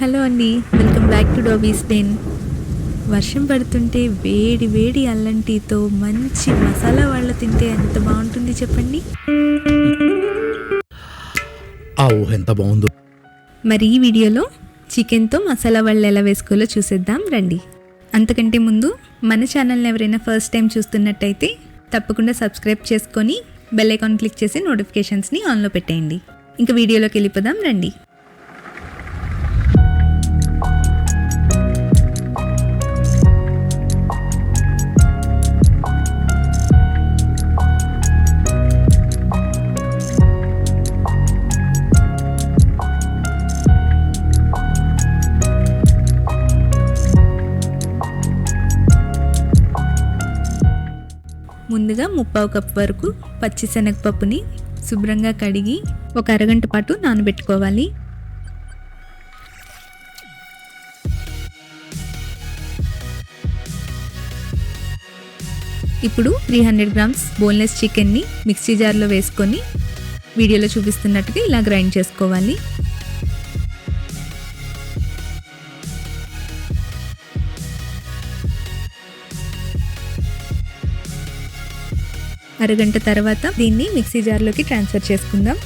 Hello అండి, welcome back to dobbies den. వర్షం పడుతుంటే వేడి వేడి అల్లం టీతో మంచి మసాలా వాళ్ళ తింటే ఎంత బాగుంటుంది చెప్పండి. ఎంత బాగుందో. మరి ఈ వీడియోలో చికెన్తో మసాలా వాళ్ళు ఎలా వేసుకోవాలో చూసేద్దాం రండి. అంతకంటే ముందు మన ఛానల్ని ఎవరైనా ఫస్ట్ టైం చూస్తున్నట్టయితే తప్పకుండా సబ్స్క్రైబ్ చేసుకొని బెల్ ఐకాన్ క్లిక్ చేసి నోటిఫికేషన్స్ని ఆన్లో పెట్టేయండి. ఇంకా వీడియోలోకి వెళ్ళిపోదాం రండి. ముందుగా 1/2 కప్ వరకు పచ్చిశనగపప్పుని శుభ్రంగా కడిగి ఒక అరగంట పాటు నానబెట్టుకోవాలి. ఇప్పుడు 300 గ్రామ్స్ బోన్లెస్ చికెన్ని మిక్సీ జార్లో వేసుకొని వీడియోలో చూపిస్తున్నట్టుగా ఇలా గ్రైండ్ చేసుకోవాలి. అరగంట తర్వాత దీన్ని మిక్సీ జార్లోకి ట్రాన్స్ఫర్ చేసుకుందాం.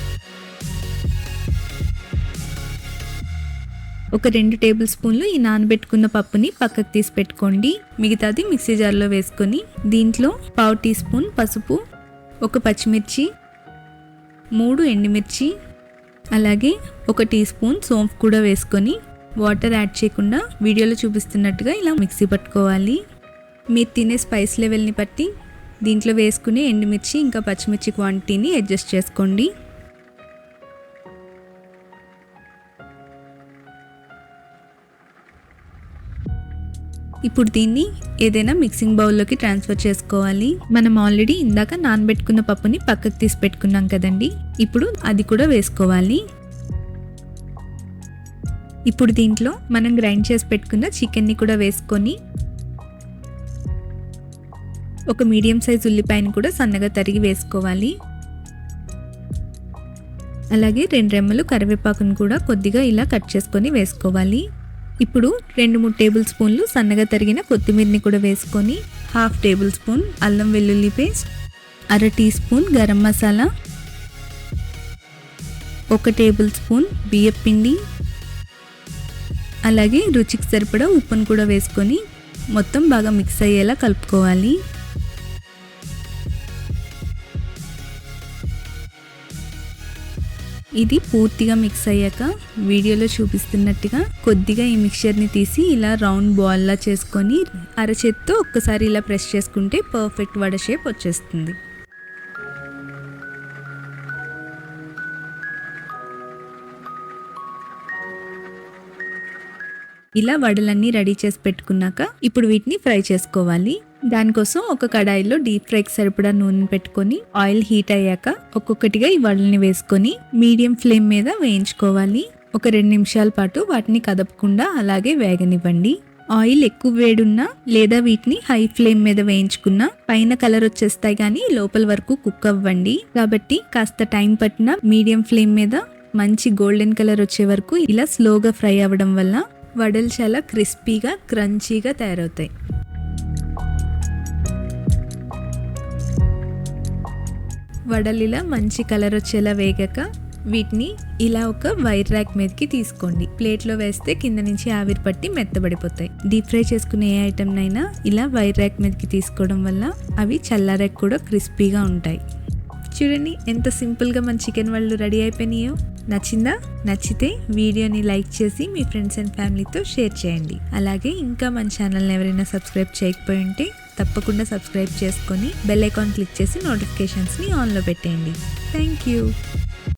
ఒక 2 టేబుల్ స్పూన్లు ఈ నానబెట్టుకున్న పప్పుని పక్కకు తీసి పెట్టుకోండి. మిగతాది మిక్సీ జార్లో వేసుకొని దీంట్లో 1/2 టీ స్పూన్ పసుపు, 1 పచ్చిమిర్చి, 3 ఎండుమిర్చి, అలాగే 1 టీ స్పూన్ సోంపు కూడా వేసుకొని వాటర్ యాడ్ చేయకుండా వీడియోలో చూపిస్తున్నట్టుగా ఇలా మిక్సీ పట్టుకోవాలి. మీరు తినే స్పైస్ లెవెల్ని బట్టి దీంట్లో వేసుకునే ఎండుమిర్చి ఇంకా పచ్చిమిర్చి క్వాంటిటీని అడ్జస్ట్ చేసుకోండి. ఇప్పుడు దీన్ని ఏదైనా మిక్సింగ్ బౌల్లోకి ట్రాన్స్ఫర్ చేసుకోవాలి. మనం ఆల్రెడీ ఇందాక నానబెట్టుకున్న పప్పుని పక్కకు తీసి పెట్టుకున్నాం కదండి, ఇప్పుడు అది కూడా వేసుకోవాలి. ఇప్పుడు దీంట్లో మనం గ్రైండ్ చేసి పెట్టుకున్న చికెన్ని కూడా వేసుకొని ఒక మీడియం సైజ్ ఉల్లిపాయని కూడా సన్నగా తరిగి వేసుకోవాలి. అలాగే 2 రెమ్మలు కరివేపాకును కూడా కొద్దిగా ఇలా కట్ చేసుకొని వేసుకోవాలి. ఇప్పుడు 2-3 టేబుల్ స్పూన్లు సన్నగా తరిగిన కొత్తిమీరని కూడా వేసుకొని 1/2 టేబుల్ స్పూన్ అల్లం వెల్లుల్లి paste, 1/2 tea spoon garam masala, 1 table spoon బియ్యపిండి, అలాగే రుచికి సరిపడా ఉప్పును కూడా వేసుకొని మొత్తం బాగా మిక్స్ అయ్యేలా కలుపుకోవాలి. ఇది పూర్తిగా మిక్స్ అయ్యాక వీడియోలో చూపిస్తున్నట్టుగా కొద్దిగా ఈ మిక్చర్ని తీసి ఇలా రౌండ్ బాల్లా చేసుకొని అరచేత్తో ఒక్కసారి ఇలా ప్రెస్ చేసుకుంటే పర్ఫెక్ట్ వడ షేప్ వచ్చేస్తుంది. ఇలా వడలన్నీ రెడీ చేసి పెట్టుకున్నాక ఇప్పుడు వీటిని ఫ్రై చేసుకోవాలి. దానికోసం ఒక కడాయిలో డీప్ ఫ్రైకి సరిపడా నూనె పెట్టుకొని ఆయిల్ హీట్ అయ్యాక ఒక్కొక్కటిగా ఈ వడల్ని వేసుకొని మీడియం ఫ్లేమ్ మీద వేయించుకోవాలి. ఒక 2 నిమిషాల పాటు వాటిని కదపకుండా అలాగే వేగనివ్వండి. ఆయిల్ ఎక్కువ వేడున్నా లేదా వీటిని హై ఫ్లేమ్ మీద వేయించుకున్నా పైన కలర్ వచ్చేస్తాయి కానీ లోపల వరకు కుక్ అవ్వండి. కాబట్టి కాస్త టైం పట్టిన మీడియం ఫ్లేమ్ మీద మంచి గోల్డెన్ కలర్ వచ్చే వరకు ఇలా స్లోగా ఫ్రై అవ్వడం వల్ల వడలు చాలా క్రిస్పీగా క్రంచీగా తయారవుతాయి. వడలు ఇలా మంచి కలర్ వచ్చేలా వేగాక వీటిని ఇలా ఒక వైర్ ర్యాక్ మీదకి తీసుకోండి. ప్లేట్లో వేస్తే కింద నుంచి ఆవిరి పట్టి మెత్తబడిపోతాయి. డీప్ ఫ్రై చేసుకునే ఏ ఐటమ్నైనా ఇలా వైర్ ర్యాక్ మీదకి తీసుకోవడం వల్ల అవి చల్లారాక కూడా క్రిస్పీగా ఉంటాయి. చూడండి ఎంత సింపుల్గా మన చికెన్ వాళ్ళు రెడీ అయిపోయినాయో. నచ్చిందా? నచ్చితే వీడియోని లైక్ చేసి మీ ఫ్రెండ్స్ అండ్ ఫ్యామిలీతో షేర్ చేయండి. అలాగే ఇంకా మన ఛానల్ని ఎవరైనా సబ్స్క్రైబ్ చేయకపోయి ఉంటే తప్పకుండా సబ్స్క్రైబ్ చేసుకొని బెల్ ఐకాన్ క్లిక్ చేసి నోటిఫికేషన్స్ని ఆన్లో పెట్టేయండి. Thank you.